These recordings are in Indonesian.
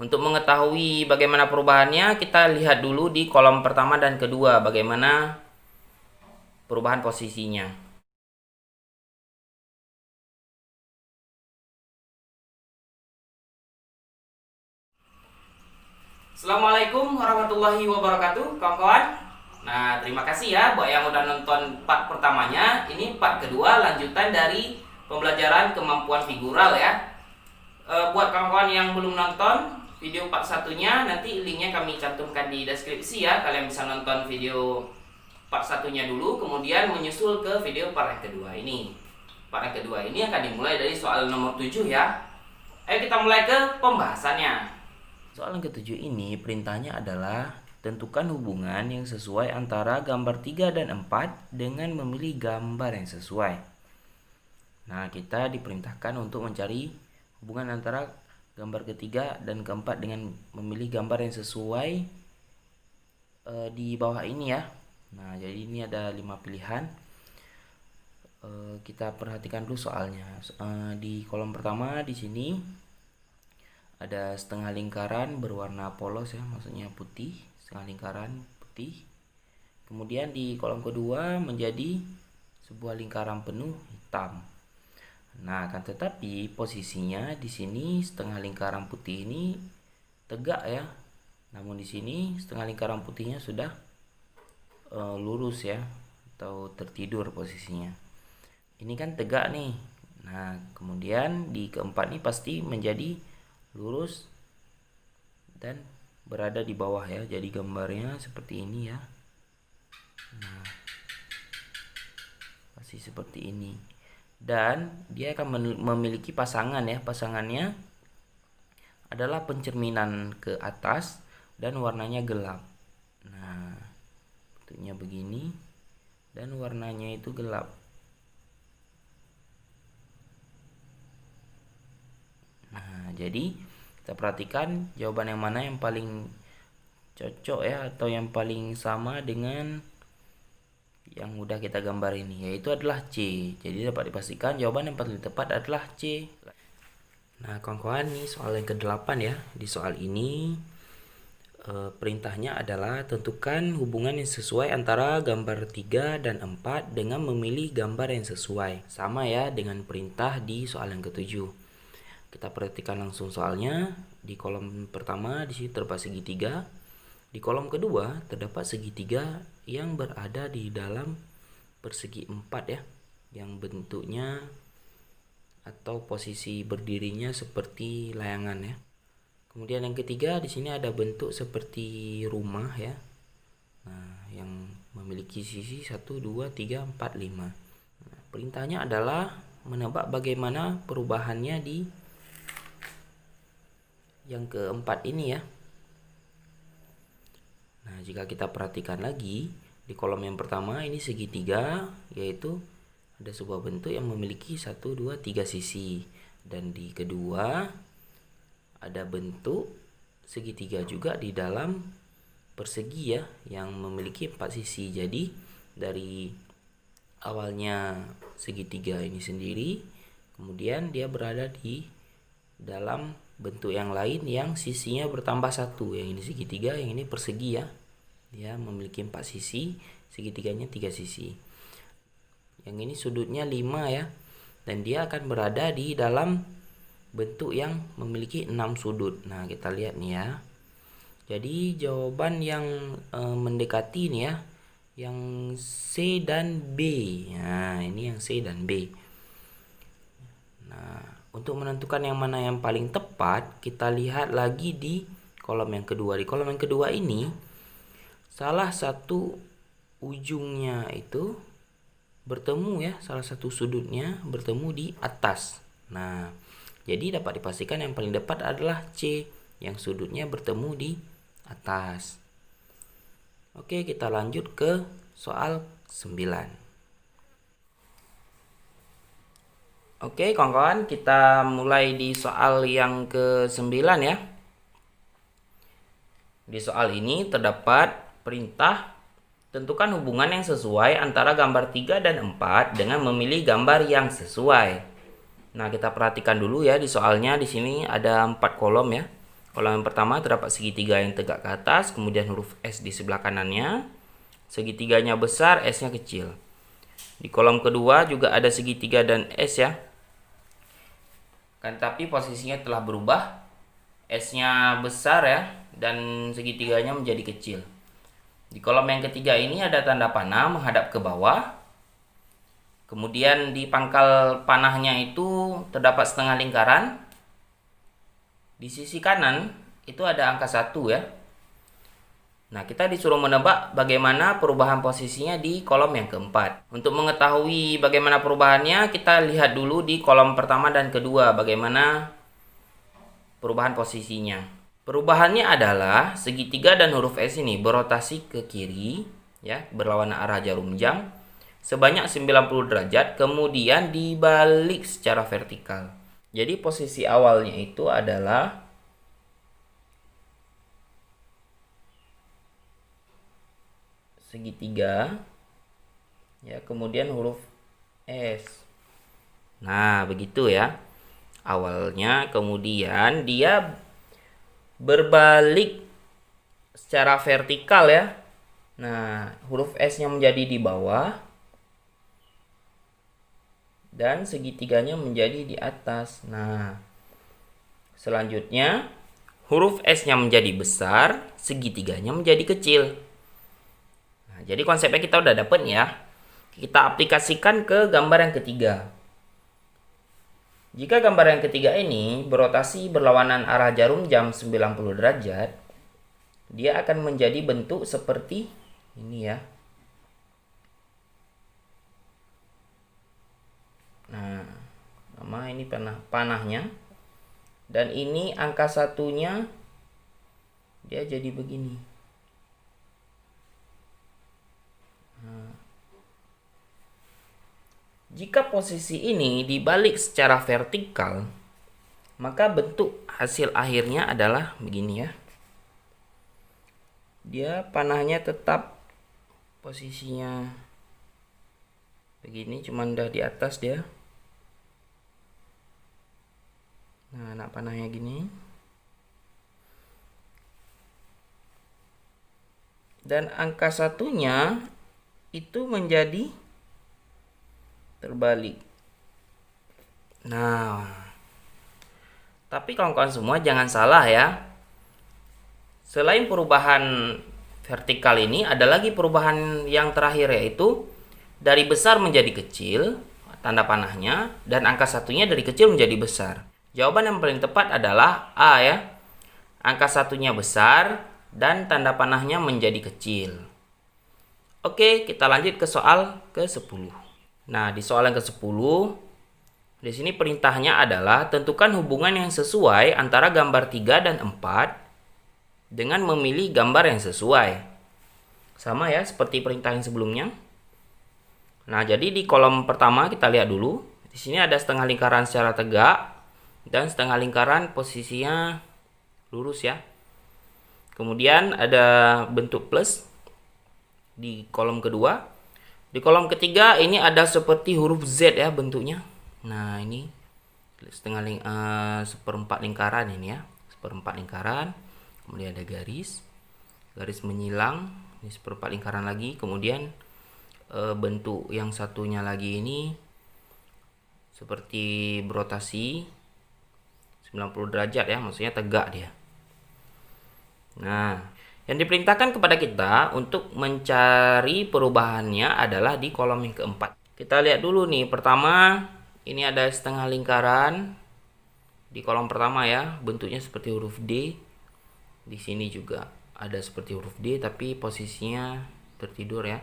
Untuk mengetahui bagaimana perubahannya, kita lihat dulu di kolom pertama dan kedua bagaimana perubahan posisinya. Assalamualaikum warahmatullahi wabarakatuh, kawan-kawan. Nah, terima kasih ya buat yang udah nonton part pertamanya. Ini part kedua lanjutan dari pembelajaran kemampuan figural ya. Buat kawan-kawan yang belum nonton video part satunya, nanti linknya kami cantumkan di deskripsi ya. Kalian bisa nonton video part satunya dulu, kemudian menyusul ke video part yang kedua ini. Part yang kedua ini akan dimulai dari soal nomor 7 ya. Ayo kita mulai ke pembahasannya. Soal yang ketujuh ini perintahnya adalah tentukan hubungan yang sesuai antara gambar 3 dan 4 dengan memilih gambar yang sesuai. Nah, kita diperintahkan untuk mencari hubungan antara gambar ketiga dan keempat dengan memilih gambar yang sesuai di bawah ini ya. Nah, jadi ini ada 5 pilihan. Kita perhatikan dulu soalnya. Di kolom pertama di sini ada setengah lingkaran berwarna polos ya, maksudnya putih, setengah lingkaran putih. Kemudian di kolom kedua menjadi sebuah lingkaran penuh hitam. Nah, akan tetapi posisinya di sini setengah lingkaran putih ini tegak ya. Namun di sini setengah lingkaran putihnya sudah lurus ya, atau tertidur posisinya. Ini kan tegak nih. Nah, kemudian di keempat ini pasti menjadi lurus dan berada di bawah ya. Jadi gambarnya seperti ini ya. Nah, pasti seperti ini. Dan dia akan memiliki pasangan ya. Pasangannya adalah pencerminan ke atas dan warnanya gelap. Nah, bentuknya begini dan warnanya itu gelap. Nah, jadi kita perhatikan jawaban yang mana yang paling cocok ya, atau yang paling sama dengan yang udah kita gambar ini, yaitu adalah C. Jadi dapat dipastikan jawaban yang paling tepat adalah C. Nah, kawan-kawan, ini soal yang ke-8 ya. Di soal ini perintahnya adalah tentukan hubungan yang sesuai antara gambar 3 dan 4 dengan memilih gambar yang sesuai. Sama ya dengan perintah di soal yang ke-7. Kita perhatikan langsung soalnya. Di kolom pertama di sini terdapat segitiga. Di kolom kedua terdapat segitiga yang berada di dalam persegi 4 ya, yang bentuknya atau posisi berdirinya seperti layangan ya. Kemudian yang ketiga di sini ada bentuk seperti rumah ya. Nah, yang memiliki sisi 1 2 3 4 5. Nah, perintahnya adalah menebak bagaimana perubahannya di yang keempat ini ya. Nah, jika kita perhatikan lagi di kolom yang pertama ini segitiga, yaitu ada sebuah bentuk yang memiliki 1 2 3 sisi, dan di kedua ada bentuk segitiga juga di dalam persegi ya, yang memiliki 4 sisi. Jadi dari awalnya segitiga ini sendiri, kemudian dia berada di dalam bentuk yang lain yang sisinya bertambah 1. Yang ini segitiga, yang ini persegi ya. Dia memiliki 4 sisi, segitiganya 3 sisi. Yang ini sudutnya 5 ya. Dan dia akan berada di dalam bentuk yang memiliki 6 sudut. Nah, kita lihat nih ya. Jadi jawaban yang mendekati nih ya, yang C dan B. Nah, ini yang C dan B. Nah, untuk menentukan yang mana yang paling tepat, kita lihat lagi di kolom yang kedua. Di kolom yang kedua ini, salah satu ujungnya itu bertemu ya, salah satu sudutnya bertemu di atas. Nah, jadi dapat dipastikan yang paling tepat adalah C, yang sudutnya bertemu di atas. Oke, kita lanjut ke soal 9. Oke, kawan-kawan, kita mulai di soal yang ke-9 ya. Di soal ini terdapat perintah tentukan hubungan yang sesuai antara gambar 3 dan 4 dengan memilih gambar yang sesuai. Nah, kita perhatikan dulu ya di soalnya. Di sini ada 4 kolom ya. Kolom yang pertama terdapat segitiga yang tegak ke atas, kemudian huruf S di sebelah kanannya. Segitiganya besar, S-nya kecil. Di kolom kedua juga ada segitiga dan S ya. Kan tapi posisinya telah berubah. S-nya besar ya, dan segitiganya menjadi kecil. Di kolom yang ketiga ini ada tanda panah menghadap ke bawah. Kemudian di pangkal panahnya itu terdapat setengah lingkaran. Di sisi kanan itu ada angka 1 ya. Nah, kita disuruh menebak bagaimana perubahan posisinya di kolom yang keempat. Untuk mengetahui bagaimana perubahannya, kita lihat dulu di kolom pertama dan kedua bagaimana perubahan posisinya. Perubahannya adalah segitiga dan huruf S ini berotasi ke kiri ya, berlawanan arah jarum jam sebanyak 90 derajat, kemudian dibalik secara vertikal. Jadi posisi awalnya itu adalah segitiga ya, kemudian huruf S. Nah, begitu ya. Awalnya, kemudian dia berbalik secara vertikal ya. Nah, huruf S-nya menjadi di bawah dan segitiganya menjadi di atas. Nah, selanjutnya huruf S-nya menjadi besar, segitiganya menjadi kecil. Nah, jadi konsepnya kita udah dapet ya. Kita aplikasikan ke gambar yang ketiga. Jika gambar yang ketiga ini berotasi berlawanan arah jarum jam 90 derajat, dia akan menjadi bentuk seperti ini ya. Nah, nama ini panahnya. Dan ini angka satunya dia jadi begini. Nah, jika posisi ini dibalik secara vertikal, maka bentuk hasil akhirnya adalah begini ya. Dia panahnya tetap posisinya begini, cuman udah di atas dia. Nah, anak panahnya gini. Dan angka satunya itu menjadi terbalik. Nah, tapi kawan-kawan semua jangan salah ya. Selain perubahan vertikal ini, ada lagi perubahan yang terakhir, yaitu dari besar menjadi kecil, tanda panahnya, dan angka satunya dari kecil menjadi besar. Jawaban yang paling tepat adalah A ya. Angka satunya besar dan tanda panahnya menjadi kecil. Oke, kita lanjut ke soal ke-10. Nah, di soal yang ke-10, di sini perintahnya adalah tentukan hubungan yang sesuai antara gambar 3 dan 4 dengan memilih gambar yang sesuai. Sama ya, seperti perintah yang sebelumnya. Nah, jadi di kolom pertama kita lihat dulu. Di sini ada setengah lingkaran secara tegak dan setengah lingkaran posisinya lurus ya. Kemudian ada bentuk plus di kolom kedua. Di kolom ketiga ini ada seperti huruf Z ya bentuknya. Nah, ini seperempat lingkaran ini ya. Seperempat lingkaran. Kemudian ada garis menyilang. Ini seperempat lingkaran lagi. Kemudian bentuk yang satunya lagi ini seperti berotasi 90 derajat ya. Maksudnya tegak dia. Nah, yang diperintahkan kepada kita untuk mencari perubahannya adalah di kolom yang keempat. Kita lihat dulu nih, pertama ini ada setengah lingkaran di kolom pertama ya, bentuknya seperti huruf D. Di sini juga ada seperti huruf D tapi posisinya tertidur ya,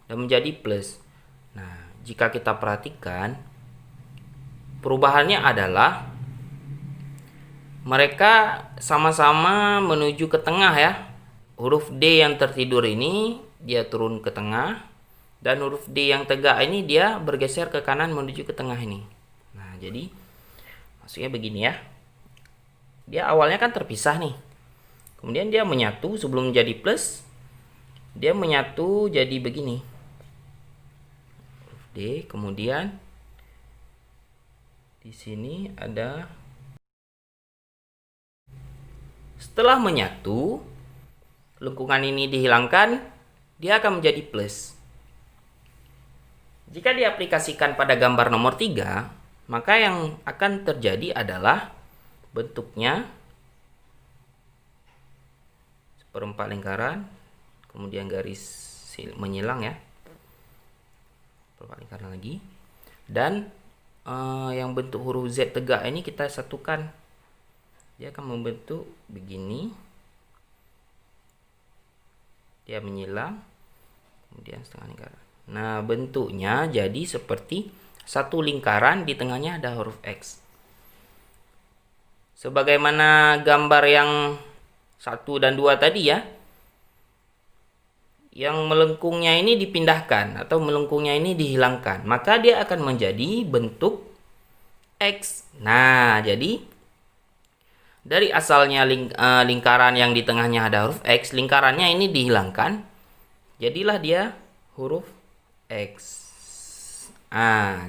dan menjadi plus. Nah, jika kita perhatikan perubahannya adalah mereka sama-sama menuju ke tengah ya. Huruf D yang tertidur ini dia turun ke tengah, dan huruf D yang tegak ini dia bergeser ke kanan menuju ke tengah ini. Nah, jadi maksudnya begini ya. Dia awalnya kan terpisah nih. Kemudian dia menyatu sebelum menjadi plus. Dia menyatu jadi begini. Huruf D, kemudian di sini ada Setelah menyatu, lengkungan ini dihilangkan, dia akan menjadi plus. Jika diaplikasikan pada gambar nomor 3, maka yang akan terjadi adalah bentuknya seperempat lingkaran, kemudian garis menyilang ya, seperempat lingkaran lagi, dan yang bentuk huruf Z tegak ini kita satukan. Dia akan membentuk begini, dia menyilang, kemudian setengah lingkaran. Nah, bentuknya jadi seperti satu lingkaran, di tengahnya ada huruf X. Sebagaimana gambar yang 1 dan 2 tadi ya, yang melengkungnya ini dipindahkan atau melengkungnya ini dihilangkan, maka dia akan menjadi bentuk X. Nah, jadi dari asalnya lingkaran yang di tengahnya ada huruf X, lingkarannya ini dihilangkan, jadilah dia huruf X.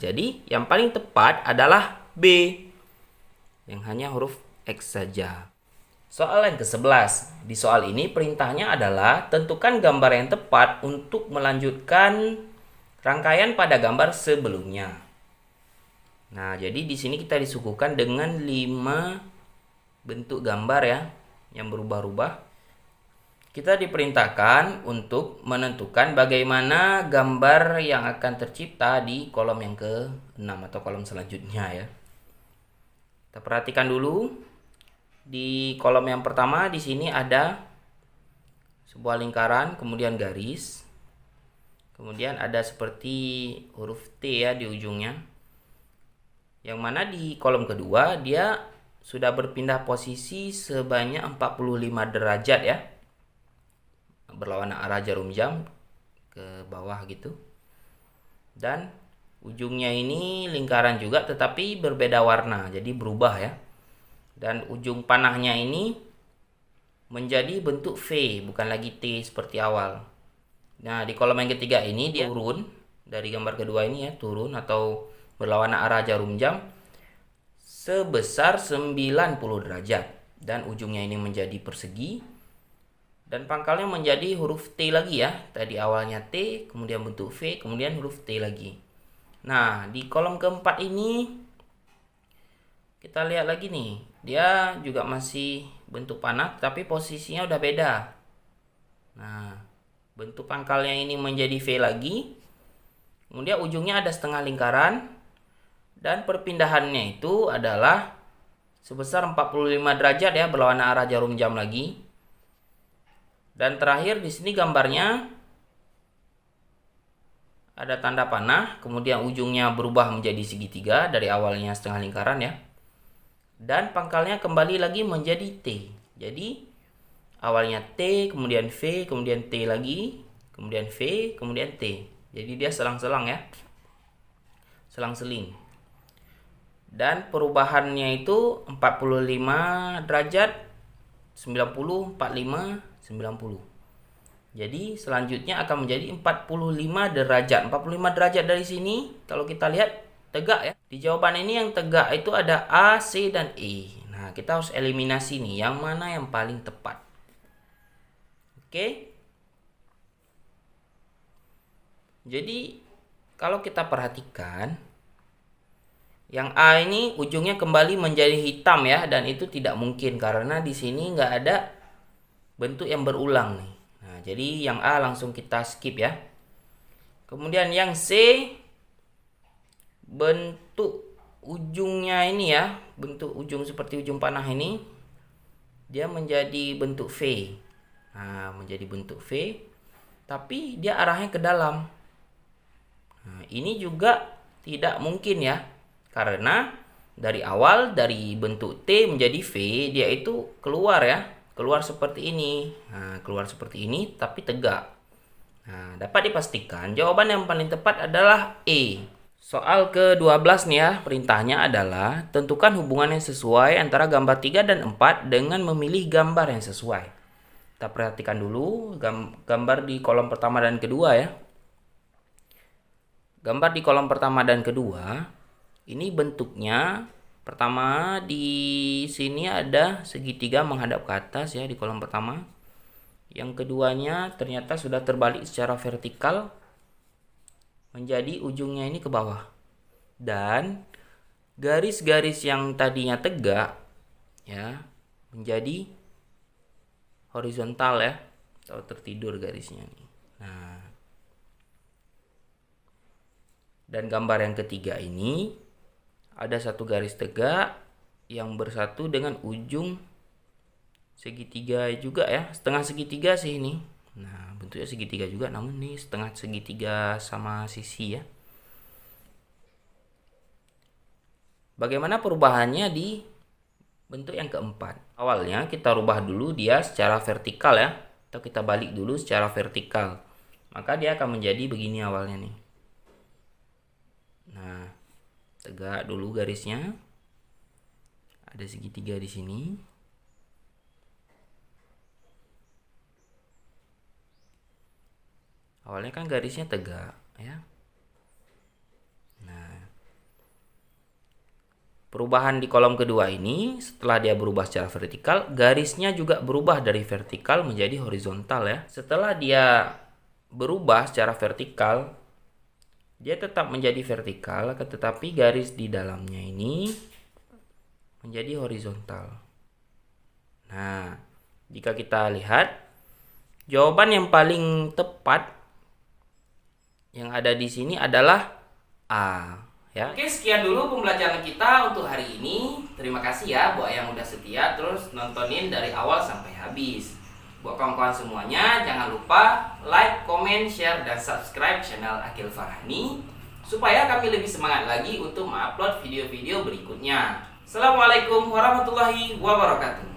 Jadi yang paling tepat adalah B, yang hanya huruf X saja. Soal yang ke-11. Di soal ini perintahnya adalah tentukan gambar yang tepat untuk melanjutkan rangkaian pada gambar sebelumnya. Nah, jadi di sini kita disuguhkan dengan 5 bentuk gambar ya, yang berubah-ubah. Kita diperintahkan untuk menentukan bagaimana gambar yang akan tercipta di kolom yang ke-6 atau kolom selanjutnya ya. Kita perhatikan dulu. Di kolom yang pertama di sini ada sebuah lingkaran, kemudian garis. Kemudian ada seperti huruf T ya di ujungnya. Yang mana di kolom kedua dia sudah berpindah posisi sebanyak 45 derajat ya, berlawanan arah jarum jam ke bawah gitu. Dan ujungnya ini lingkaran juga tetapi berbeda warna, jadi berubah ya. Dan ujung panahnya ini menjadi bentuk V, bukan lagi T seperti awal. Nah, di kolom yang ketiga ini dia turun, dari gambar kedua ini ya, turun atau berlawanan arah jarum jam sebesar 90 derajat, dan ujungnya ini menjadi persegi, dan pangkalnya menjadi huruf T lagi ya. Tadi awalnya T, kemudian bentuk V, kemudian huruf T lagi. Nah, di kolom keempat ini kita lihat lagi nih, dia juga masih bentuk panah tapi posisinya udah beda. Nah, bentuk pangkalnya ini menjadi V lagi, kemudian ujungnya ada setengah lingkaran, dan perpindahannya itu adalah sebesar 45 derajat ya, berlawanan arah jarum jam lagi. Dan terakhir di sini gambarnya ada tanda panah, kemudian ujungnya berubah menjadi segitiga dari awalnya setengah lingkaran ya. Dan pangkalnya kembali lagi menjadi T. Jadi awalnya T, kemudian V, kemudian T lagi, kemudian V, kemudian T. Jadi dia selang-selang ya, selang-seling. Dan perubahannya itu 45 derajat, 90, 45, 90. Jadi selanjutnya akan menjadi 45 derajat. 45 derajat dari sini kalau kita lihat tegak ya. Di jawaban ini yang tegak itu ada A, C, dan E. Nah, kita harus eliminasi nih, yang mana yang paling tepat. Oke. Jadi kalau kita perhatikan, yang A ini ujungnya kembali menjadi hitam ya, dan itu tidak mungkin karena di sini nggak ada bentuk yang berulang nih. Nah, jadi yang A langsung kita skip ya. Kemudian yang C, bentuk ujungnya ini ya, bentuk ujung seperti ujung panah ini, dia menjadi bentuk V. Nah, menjadi bentuk V, tapi dia arahnya ke dalam. Nah, ini juga tidak mungkin ya, karena dari awal dari bentuk T menjadi V, dia itu keluar ya, keluar seperti ini. Nah, keluar seperti ini tapi tegak. Nah, dapat dipastikan jawaban yang paling tepat adalah E. Soal ke-12 nih ya, perintahnya adalah tentukan hubungan yang sesuai antara gambar 3 dan 4 dengan memilih gambar yang sesuai. Kita perhatikan dulu gambar di kolom pertama dan kedua ya. Gambar di kolom pertama dan kedua ini bentuknya Pertama, di sini ada segitiga menghadap ke atas ya di kolom pertama. Yang keduanya ternyata sudah terbalik secara vertikal menjadi ujungnya ini ke bawah. Dan garis-garis yang tadinya tegak ya menjadi horizontal ya, atau tertidur garisnya nih. Nah, dan gambar yang ketiga ini ada satu garis tegak yang bersatu dengan ujung segitiga juga ya, setengah segitiga sih ini. Nah, bentuknya segitiga juga, namun ini setengah segitiga sama sisi ya. Bagaimana perubahannya di bentuk yang keempat? Awalnya kita rubah dulu dia secara vertikal ya, atau kita balik dulu secara vertikal. Maka dia akan menjadi begini awalnya nih. Nah, tegak dulu garisnya. Ada segitiga di sini. Awalnya kan garisnya tegak ya. Nah, perubahan di kolom kedua ini setelah dia berubah secara vertikal, garisnya juga berubah dari vertikal menjadi horizontal ya. Setelah dia berubah secara vertikal, dia tetap menjadi vertikal, tetapi garis di dalamnya ini menjadi horizontal. Nah, jika kita lihat, jawaban yang paling tepat yang ada di sini adalah A. Ya. Oke, sekian dulu pembelajaran kita untuk hari ini. Terima kasih ya buat yang udah setia terus nontonin dari awal sampai habis. Buat kawan-kawan semuanya, jangan lupa like, comment, share, dan subscribe channel Akil Farhani supaya kami lebih semangat lagi untuk mengupload video-video berikutnya. Assalamualaikum warahmatullahi wabarakatuh.